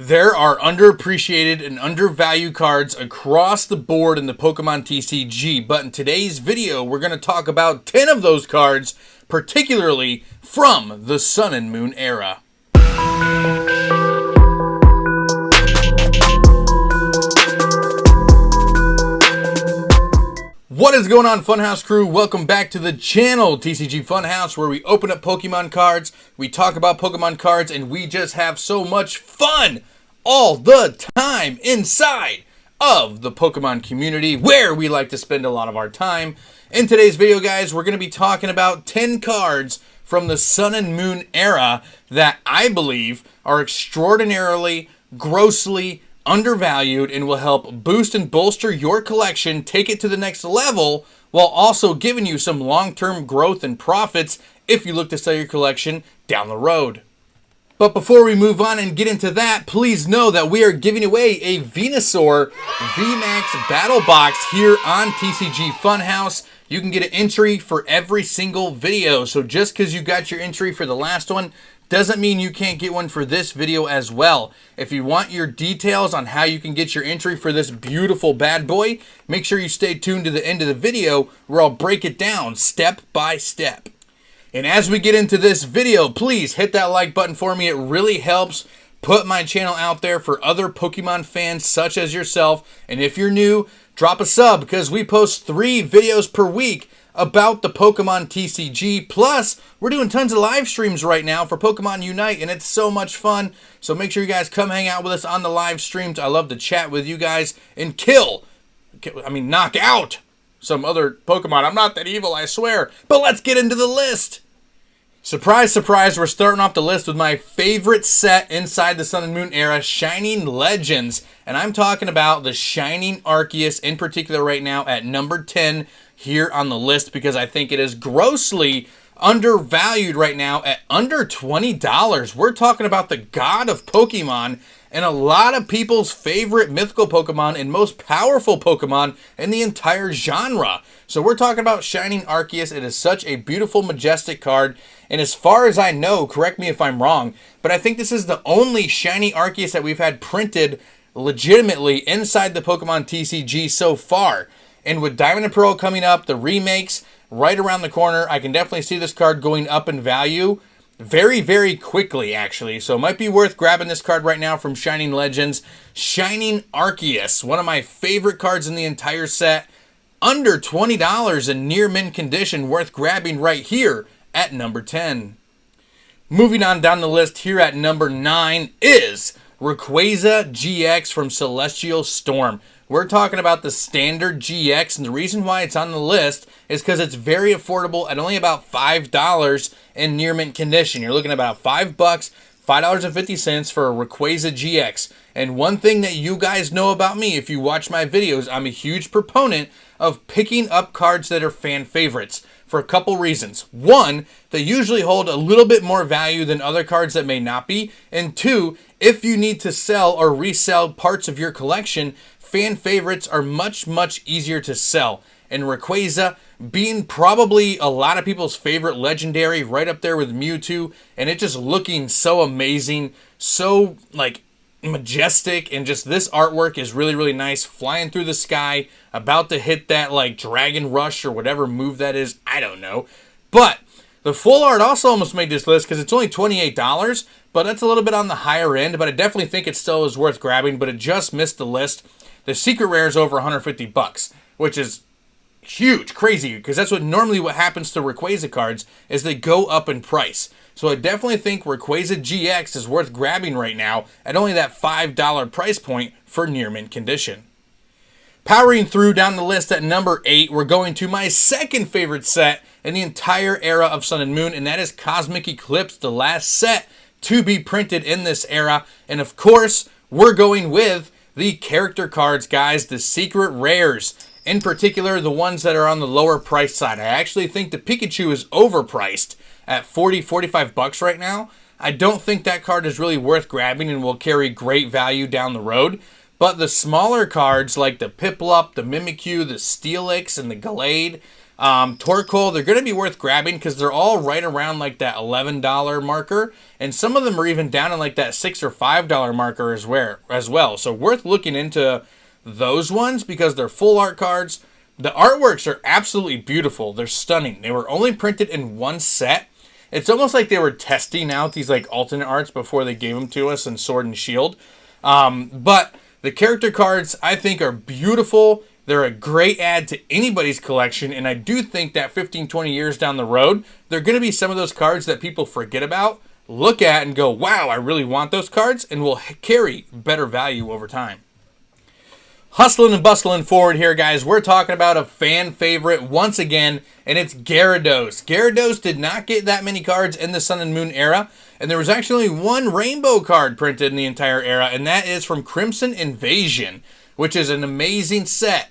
There are underappreciated and undervalued cards across the board in the Pokemon TCG, but in today's video, we're going to talk about 10 of those cards, particularly from the Sun and Moon era. What is going on, Funhouse crew? Welcome back to the channel, TCG Funhouse, where we open up Pokemon cards, we talk about Pokemon cards, and we just have so much fun all the time inside of the Pokemon community, where we like to spend a lot of our time. In today's video, guys, we're going to be talking about 10 cards from the Sun and Moon era that I believe are extraordinarily, grossly undervalued and will help boost and bolster your collection, take it to the next level, while also giving you some long-term growth and profits if you look to sell your collection down the road. But before we move on and get into that, please know that we are giving away a Venusaur VMAX Battle Box here on TCG Funhouse. You can get an entry for every single video, so just because you got your entry for the last one doesn't mean you can't get one for this video as well. If you want your details on how you can get your entry for this beautiful bad boy, make sure you stay tuned to the end of the video where I'll break it down step by step. And as we get into this video, please hit that like button for me. It really helps put my channel out there for other Pokemon fans such as yourself. And if you're new, drop a sub because we post 3 videos per week about the Pokemon TCG. Plus, we're doing tons of live streams right now for Pokemon Unite, and it's so much fun. So make sure you guys come hang out with us on the live streams. I love to chat with you guys and knock out some other Pokemon. I'm not that evil, I swear. But let's get into the list. Surprise, surprise, we're starting off the list with my favorite set inside the Sun and Moon era, Shining Legends. And I'm talking about the Shining Arceus in particular right now at number 10 here on the list because I think it is grossly undervalued right now at under $20. We're talking about the god of Pokemon and a lot of people's favorite mythical Pokemon and most powerful Pokemon in the entire genre. So we're talking about Shining Arceus. It is such a beautiful, majestic card. And as far as I know, correct me if I'm wrong, but I think this is the only Shiny Arceus that we've had printed legitimately inside the Pokemon TCG so far. And with Diamond and Pearl coming up, the remakes right around the corner, I can definitely see this card going up in value very, very quickly, actually. So it might be worth grabbing this card right now from Shining Legends. Shining Arceus, one of my favorite cards in the entire set. Under $20 in near mint condition, worth grabbing right here at number 10. Moving on down the list here at number 9 is Rayquaza GX from Celestial Storm. We're talking about the standard GX, and the reason why it's on the list is because it's very affordable at only about $5 in near mint condition. You're looking at about $5, $5.50 for a Rayquaza GX. And one thing that you guys know about me, if you watch my videos, I'm a huge proponent of picking up cards that are fan favorites for a couple reasons. One, they usually hold a little bit more value than other cards that may not be. And two, if you need to sell or resell parts of your collection, fan favorites are much, much easier to sell. And Rayquaza being probably a lot of people's favorite legendary, right up there with Mewtwo, and it just looking so amazing, so majestic, and just this artwork is really, really nice. Flying through the sky, about to hit that Dragon Rush or whatever move that is, I don't know. But the full art also almost made this list because it's only $28, but that's a little bit on the higher end, but I definitely think it still is worth grabbing, but it just missed the list. The secret rare is over $150, which is huge, crazy, because that's what happens to Rayquaza cards is they go up in price. So I definitely think Rayquaza GX is worth grabbing right now at only that $5 price point for near mint condition. Powering through down the list at number 8, we're going to my second favorite set in the entire era of Sun and Moon, and that is Cosmic Eclipse, the last set to be printed in this era. And of course, we're going with the character cards, guys, the secret rares. In particular, the ones that are on the lower price side. I actually think the Pikachu is overpriced at $40-45 right now. I don't think that card is really worth grabbing and will carry great value down the road. But the smaller cards like the Piplup, the Mimikyu, the Steelix, and the Gallade, Torkoal, they're going to be worth grabbing because they're all right around like that $11 marker. And some of them are even down in like that $6 or $5 marker as well. So worth looking into those ones because they're full art cards. The artworks are absolutely beautiful. They're stunning. They were only printed in one set. It's almost like they were testing out these like alternate arts before they gave them to us in Sword and Shield. But the character cards I think are beautiful. They're a great add to anybody's collection, and I do think that 15, 20 years down the road, they're going to be some of those cards that people forget about, look at, and go, wow, I really want those cards, and will carry better value over time. Hustling and bustling forward here, guys. We're talking about a fan favorite once again, and it's Gyarados. Gyarados did not get that many cards in the Sun and Moon era, and there was actually one Rainbow card printed in the entire era, and that is from Crimson Invasion, which is an amazing set.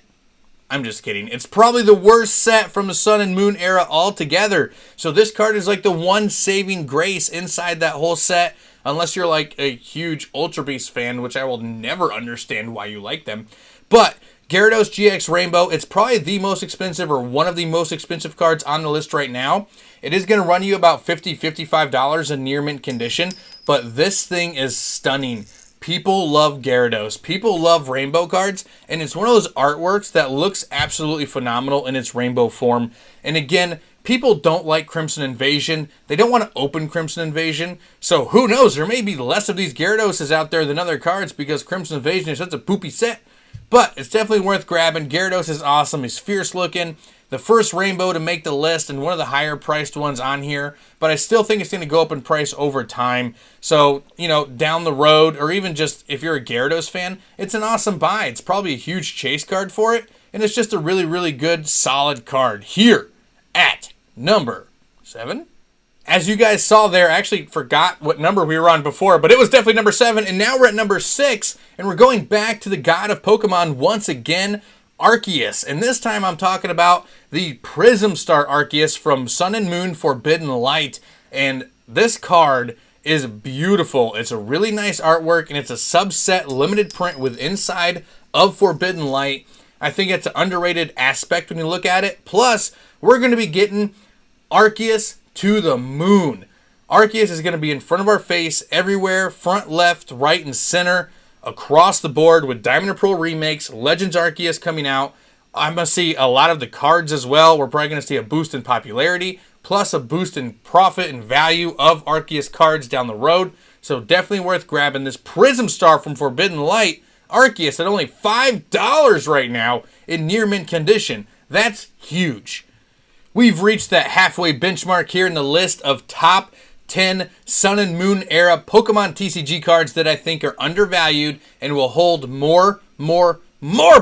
I'm just kidding. It's probably the worst set from the Sun and Moon era altogether. So this card is like the one saving grace inside that whole set. Unless you're like a huge Ultra Beast fan, which I will never understand why you like them. But Gyarados Gx Rainbow, it's probably the most expensive or one of the most expensive cards on the list right now. It is going to run you about $50, $55 in near mint condition. But this thing is stunning. People love Gyarados. People love rainbow cards, and it's one of those artworks that looks absolutely phenomenal in its rainbow form. And again, people don't like Crimson Invasion. They don't want to open Crimson Invasion. So who knows? There may be less of these Gyaradoses out there than other cards because Crimson Invasion is such a poopy set. But it's definitely worth grabbing. Gyarados is awesome. He's fierce looking. The first rainbow to make the list and one of the higher priced ones on here. But I still think it's going to go up in price over time. So, you know, down the road, or even just if you're a Gyarados fan, it's an awesome buy. It's probably a huge chase card for it. And it's just a really, really good, solid card here at number 7. As you guys saw there, I actually forgot what number we were on before, but it was definitely number 7. And now we're at number 6. And we're going back to the god of Pokemon once again, Arceus, and this time I'm talking about the Prism Star Arceus from Sun and Moon Forbidden Light, and this card is beautiful. It's a really nice artwork, and it's a subset limited print with inside of Forbidden Light. I think it's an underrated aspect when you look at it. Plus, we're going to be getting Arceus to the moon. Arceus is going to be in front of our face everywhere, front, left, right, and center, across the board with Diamond and Pearl remakes, Legends Arceus coming out. I'm going to see a lot of the cards as well. We're probably going to see a boost in popularity, plus a boost in profit and value of Arceus cards down the road. So definitely worth grabbing this Prism Star from Forbidden Light Arceus at only $5 right now in near mint condition. That's huge. We've reached that halfway benchmark here in the list of top 10 Sun and Moon era Pokemon TCG cards that I think are undervalued and will hold more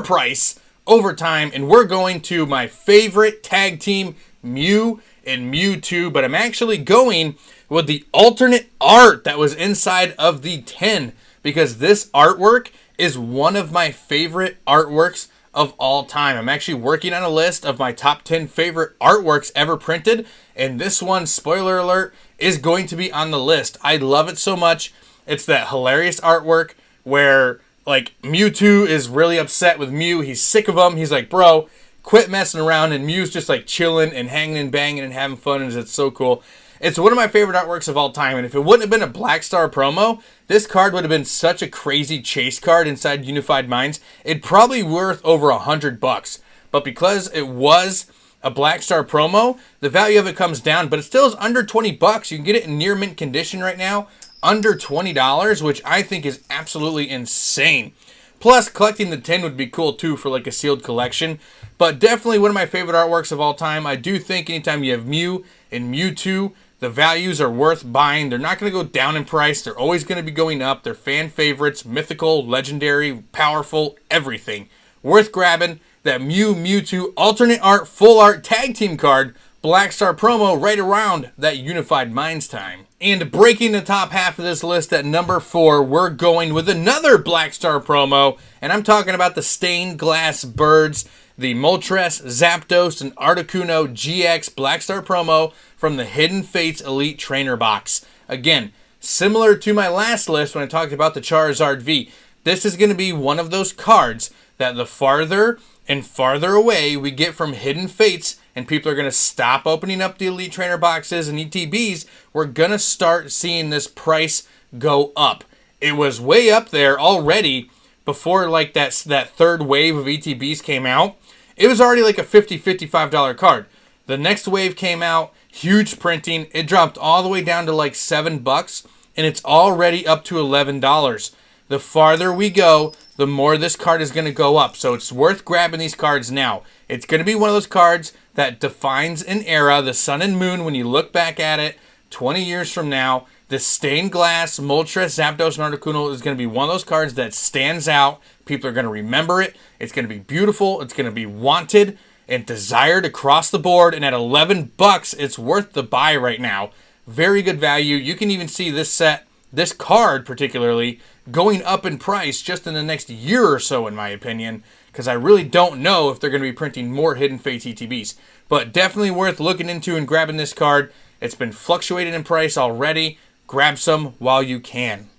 price over time. And we're going to my favorite tag team, Mew and Mewtwo, but I'm actually going with the alternate art that was inside of the 10 because this artwork is one of my favorite artworks of all time. I'm actually working on a list of my top 10 favorite artworks ever printed, and this one, spoiler alert, is going to be on the list. I love it so much. It's that hilarious artwork where like Mewtwo is really upset with Mew. He's sick of him. He's like, bro, quit messing around. And Mew's just like chilling and hanging and banging and having fun. And it's so cool. It's one of my favorite artworks of all time. And if it wouldn't have been a Black Star promo, this card would have been such a crazy chase card inside Unified Minds. It'd probably worth over $100. But because it was a Black Star promo, the value of it comes down, but it still is under $20. You can get it in near mint condition right now, under $20, which I think is absolutely insane. Plus, collecting the 10 would be cool too for like a sealed collection. But definitely one of my favorite artworks of all time. I do think anytime you have Mew and Mewtwo, the values are worth buying. They're not going to go down in price. They're always going to be going up. They're fan favorites, mythical, legendary, powerful, everything. Worth grabbing. That Mew Mewtwo alternate art, full art tag team card, Black Star promo right around that Unified Minds time. And breaking the top half of this list at number 4, we're going with another Black Star promo, and I'm talking about the Stained Glass Birds, the Moltres, Zapdos, and Articuno GX Black Star promo from the Hidden Fates Elite Trainer box. Again, similar to my last list when I talked about the Charizard V, this is going to be one of those cards that the farther and farther away we get from Hidden Fates and people are going to stop opening up the Elite Trainer boxes and ETBs, we're going to start seeing this price go up. It was way up there already before like that third wave of ETBs came out. It was already like a $50, $55 card. The next wave came out, huge printing. It dropped all the way down to like $7, and it's already up to $11. The farther we go, the more this card is going to go up. So it's worth grabbing these cards now. It's going to be one of those cards that defines an era, the Sun and Moon, when you look back at it 20 years from now. The Stained Glass, Moltres, Zapdos, and Articuno is going to be one of those cards that stands out. People are going to remember it. It's going to be beautiful. It's going to be wanted and desired across the board. And at $11, it's worth the buy right now. Very good value. You can even see this set, this card particularly, going up in price just in the next year or so, in my opinion, because I really don't know if they're going to be printing more Hidden Fates ETBs. But definitely worth looking into and grabbing this card. It's been fluctuating in price already. Grab some while you can.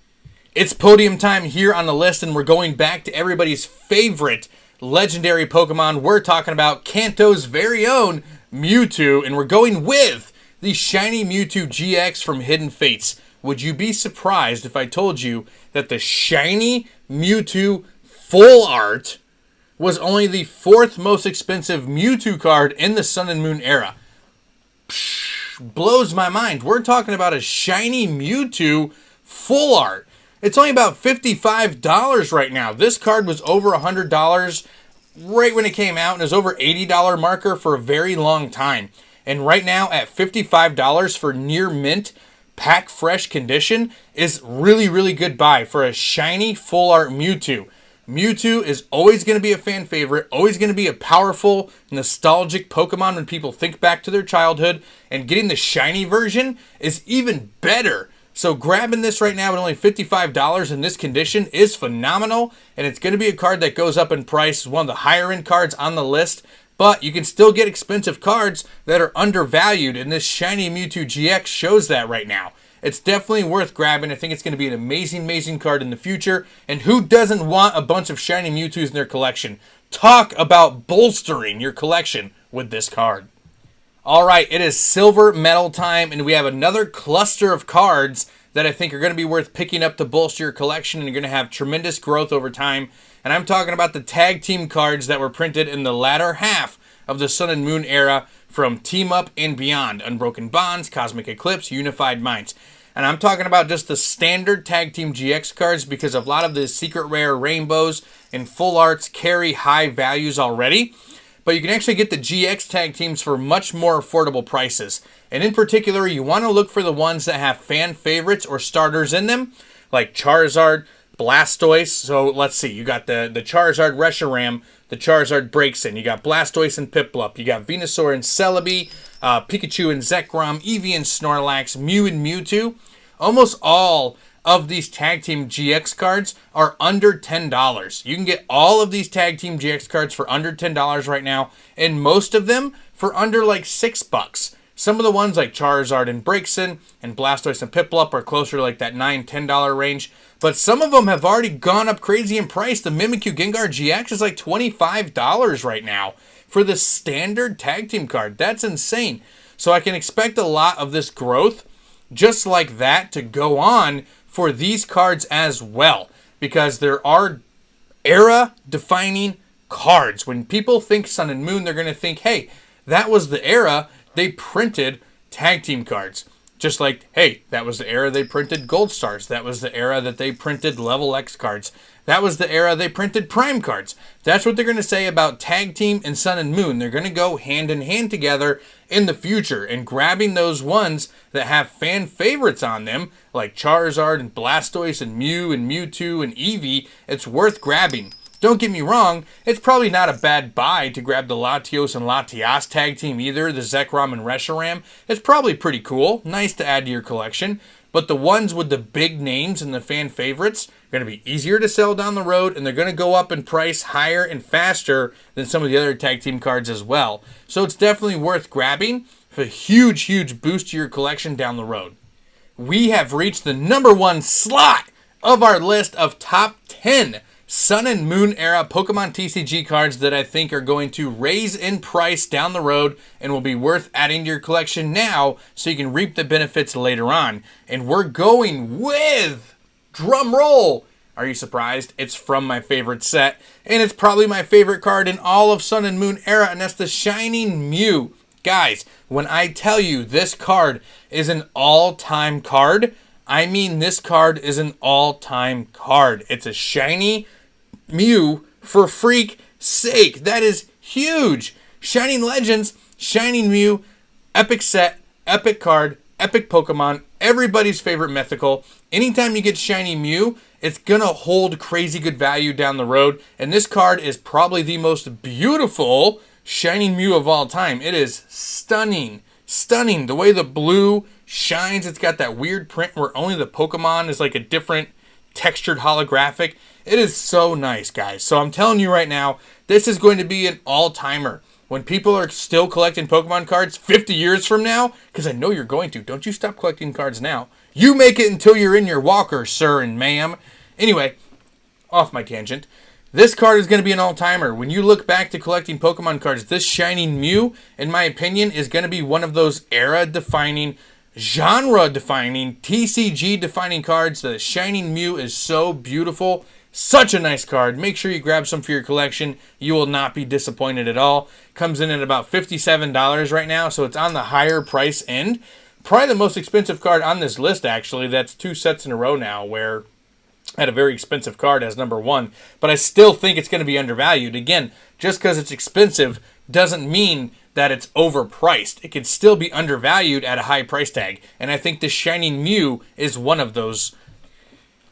It's podium time here on the list, and we're going back to everybody's favorite legendary Pokemon. We're talking about Kanto's very own Mewtwo, and we're going with the Shiny Mewtwo GX from Hidden Fates. Would you be surprised if I told you that the Shiny Mewtwo full art was only the 4th most expensive Mewtwo card in the Sun and Moon era? Blows my mind. We're talking about a Shiny Mewtwo full art. It's only about $55 right now. This card was over $100 right when it came out, and is over $80 marker for a very long time. And right now at $55 for near mint, pack fresh condition is really, really good buy for a shiny full art Mewtwo. Mewtwo is always going to be a fan favorite, always going to be a powerful, nostalgic Pokemon when people think back to their childhood, and getting the shiny version is even better. So grabbing this right now at only $55 in this condition is phenomenal, and it's going to be a card that goes up in price. It's one of the higher end cards on the list, but you can still get expensive cards that are undervalued, and this Shiny Mewtwo GX shows that right now. It's definitely worth grabbing. I think it's going to be an amazing, amazing card in the future. And who doesn't want a bunch of Shiny Mewtwo's in their collection? Talk about bolstering your collection with this card. All right, it is silver medal time, and we have another cluster of cards that I think are going to be worth picking up to bolster your collection, and you're going to have tremendous growth over time. And I'm talking about the tag team cards that were printed in the latter half of the Sun and Moon era from Team Up and beyond. Unbroken Bonds, Cosmic Eclipse, Unified Minds. And I'm talking about just the standard Tag Team GX cards, because a lot of the Secret Rare Rainbows and Full Arts carry high values already. But you can actually get the GX Tag Teams for much more affordable prices. And in particular, you want to look for the ones that have fan favorites or starters in them, like Charizard, Blastoise. So let's see, you got the Charizard Reshiram, the Charizard Braixen, you got Blastoise and Piplup, you got Venusaur and Celebi, Pikachu and Zekrom, Eevee and Snorlax, Mew and Mewtwo. Almost all of these Tag Team GX cards are under $10. You can get all of these Tag Team GX cards for under $10 right now, and most of them for under like $6. Some of the ones like Charizard and Braixen and Blastoise and Piplup are closer to like that $9, $10 range. But some of them have already gone up crazy in price. The Mimikyu Gengar GX is like $25 right now for the standard Tag Team card. That's insane. So I can expect a lot of this growth just like that to go on for these cards as well, because there are era-defining cards. When people think Sun and Moon, they're going to think, hey, that was the era they printed Tag Team cards. Just like, hey, that was the era they printed Gold Stars. That was the era that they printed Level X cards. That was the era they printed Prime cards. That's what they're going to say about Tag Team and Sun and Moon. They're going to go hand in hand together in the future. And grabbing those ones that have fan favorites on them, like Charizard and Blastoise and Mew and Mewtwo and Eevee, it's worth grabbing. Don't get me wrong, it's probably not a bad buy to grab the Latios and Latias Tag Team either, the Zekrom and Reshiram. It's probably pretty cool, nice to add to your collection. But the ones with the big names and the fan favorites are going to be easier to sell down the road, and they're going to go up in price higher and faster than some of the other Tag Team cards as well. So it's definitely worth grabbing for a huge, huge boost to your collection down the road. We have reached the number 1 slot of our list of top 10 Sun and Moon era Pokemon TCG cards that I think are going to raise in price down the road and will be worth adding to your collection now so you can reap the benefits later on. And we're going with, drum roll, are you surprised? It's from my favorite set, and it's probably my favorite card in all of Sun and Moon era, and that's the Shining Mew. Guys, when I tell you this card is an all-time card, I mean this card is an all-time card. It's a shiny Mew for freak sake. That is huge. Shining Legends, Shining Mew, epic set, epic card, epic Pokemon, everybody's favorite mythical. Anytime you get Shiny Mew, it's going to hold crazy good value down the road. And this card is probably the most beautiful Shining Mew of all time. It is stunning. Stunning. The way the blue shines, it's got that weird print where only the Pokemon is like a different textured holographic. It is so nice, guys. So I'm telling you right now, this is going to be an all-timer. When people are still collecting Pokemon cards 50 years from now, because I know you're going to. Don't you stop collecting cards now. You make it until you're in your walker, sir and ma'am. Anyway, off my tangent. This card is going to be an all-timer. When you look back to collecting Pokemon cards, this Shining Mew, in my opinion, is going to be one of those era-defining, genre-defining, TCG-defining cards. The Shining Mew is so beautiful. Such a nice card. Make sure you grab some for your collection. You will not be disappointed at all. Comes in at about $57 right now, so it's on the higher price end. Probably the most expensive card on this list, actually. That's 2 sets in a row now where I had a very expensive card as number 1. But I still think it's going to be undervalued. Again, just because it's expensive doesn't mean that it's overpriced. It can still be undervalued at a high price tag. And I think the Shining Mew is one of those.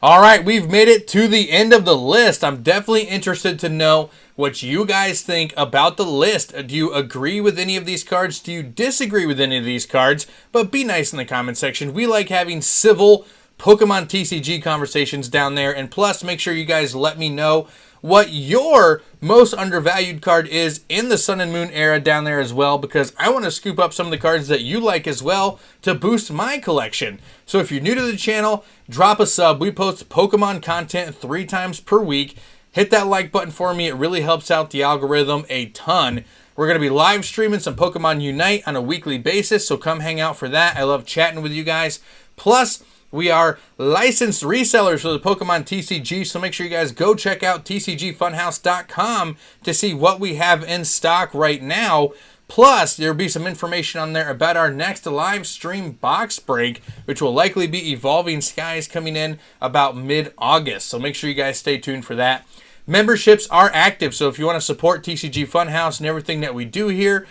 All right, we've made it to the end of the list. I'm definitely interested to know what you guys think about the list. Do you agree with any of these cards? Do you disagree with any of these cards? But be nice in the comment section. We like having civil Pokemon TCG conversations down there. And plus, make sure you guys let me know what your most undervalued card is in the Sun and Moon era down there as well, because I want to scoop up some of the cards that you like as well to boost my collection. So if you're new to the channel, drop a sub. We post Pokemon content 3 times per week. Hit that like button for me. It really helps out the algorithm a ton. We're going to be live streaming some Pokemon Unite on a weekly basis, so come hang out for that. I love chatting with you guys. Plus, we are licensed resellers for the Pokemon TCG, so make sure you guys go check out TCGFunhouse.com to see what we have in stock right now. Plus, there will be some information on there about our next live stream box break, which will likely be Evolving Skies coming in about mid-August. So make sure you guys stay tuned for that. Memberships are active, so if you want to support TCG Funhouse and everything that we do here,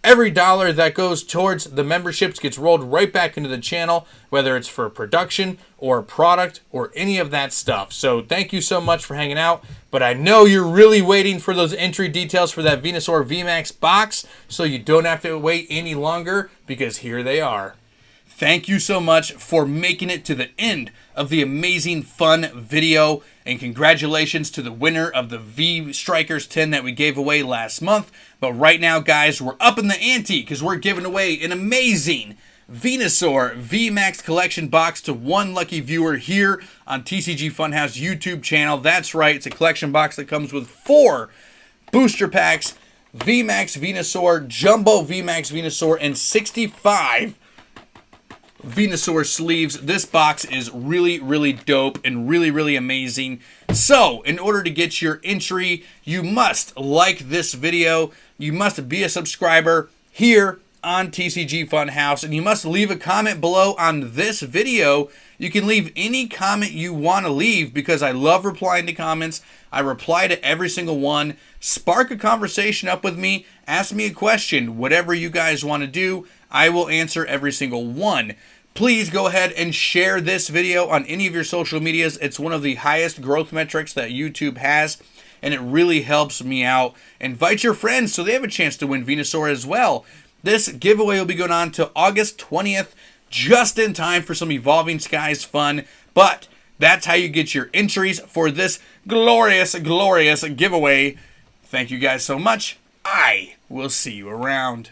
every dollar that goes towards the memberships gets rolled right back into the channel, whether it's for production or product or any of that stuff. So thank you so much for hanging out. But I know you're really waiting for those entry details for that Venusaur VMAX box, so you don't have to wait any longer, because here they are. Thank you so much for making it to the end of the amazing fun video, and congratulations to the winner of the V Strikers 10 that we gave away last month. But right now, guys, we're up in the ante because we're giving away an amazing Venusaur VMAX collection box to one lucky viewer here on TCG Funhouse YouTube channel. That's right, it's a collection box that comes with 4 booster packs, VMAX Venusaur, Jumbo VMAX Venusaur, and 65 Venusaur sleeves. This box is really, really dope and really, really amazing. So, in order to get your entry, you must like this video, you must be a subscriber here on TCG Funhouse, and you must leave a comment below on this video. You can leave any comment you want to leave, because I love replying to comments. I reply to every single one. Spark a conversation up with me, ask me a question, whatever you guys want to do, I will answer every single one. Please go ahead and share this video on any of your social medias. It's one of the highest growth metrics that YouTube has, and it really helps me out. Invite your friends so they have a chance to win Venusaur as well. This giveaway will be going on till August 20th, just in time for some Evolving Skies fun. But that's how you get your entries for this glorious, glorious giveaway. Thank you guys so much. I will see you around.